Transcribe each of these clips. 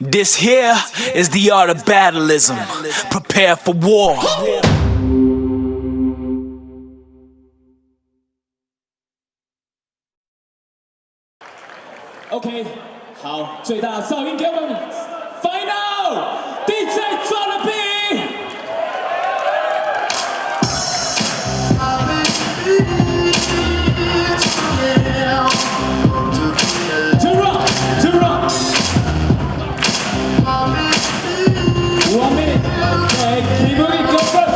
This here is the art of battleism. Prepare for war. OK， 好，最大的噪音给我们 Final DJ 抓了笔。Two round. 1 minute. Okay, keep moving, go first.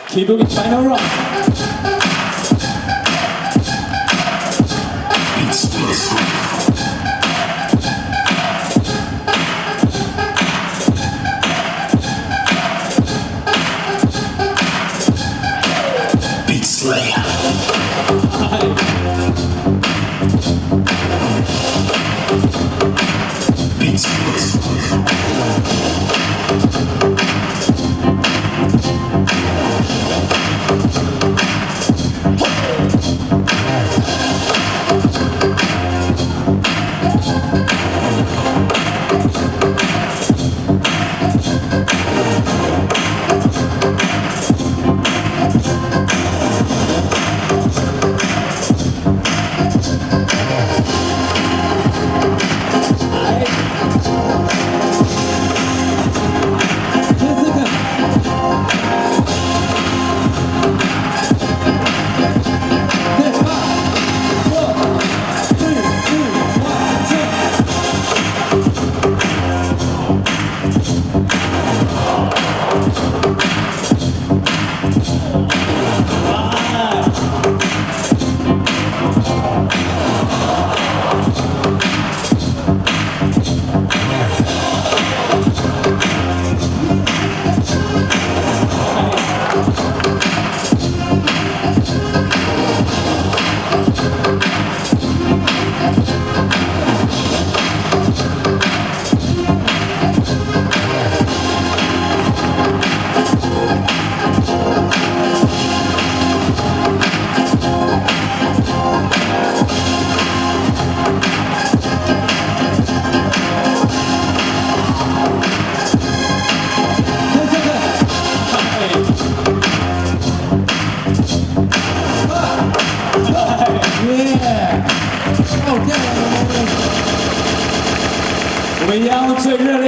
Keep moving, final round. Beat Slayer. Beat Slayer.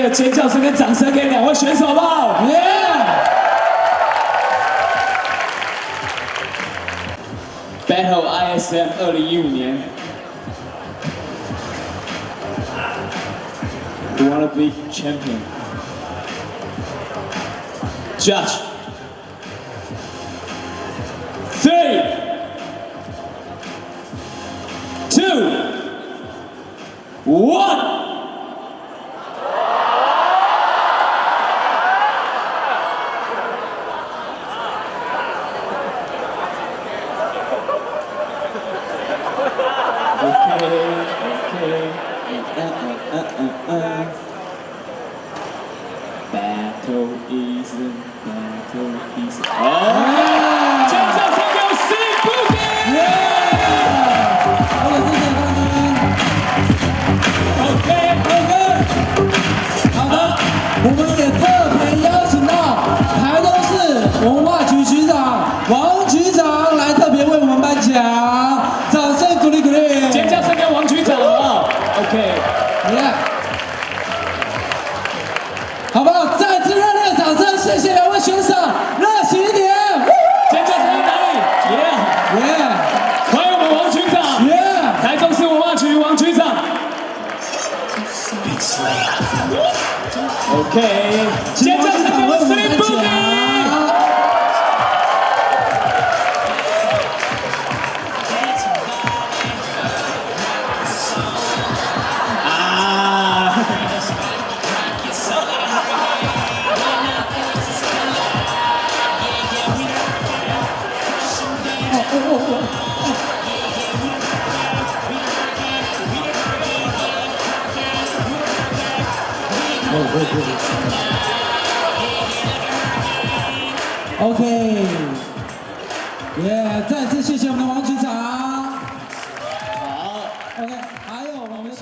烈的尖叫声跟掌声给两位选手好不好？耶！ BATTLE-ISM 2015年 ，You wanna be champion? Judge. 3, 2, 1. BATTLE-ISM, BATTLE-ISM. Oh! 尖叫声给我 Sing Boogie! OK OK。好的，我们也特别邀请到台东市文化局局长王局长来特别为我们颁奖，掌声鼓励鼓励。尖叫声给王局长好不好 ？OK。Yeah。 好不好？再次热烈的掌声，谢谢两位选手，热情一点。尖叫声在哪里 ？Yeah， 欢迎我们王局长。Yeah， 台中市文化局王局长。OK， 尖叫声给我 Slim Boogie。OK， 再次谢谢我们的王局长。好 ，OK， 还有我们的。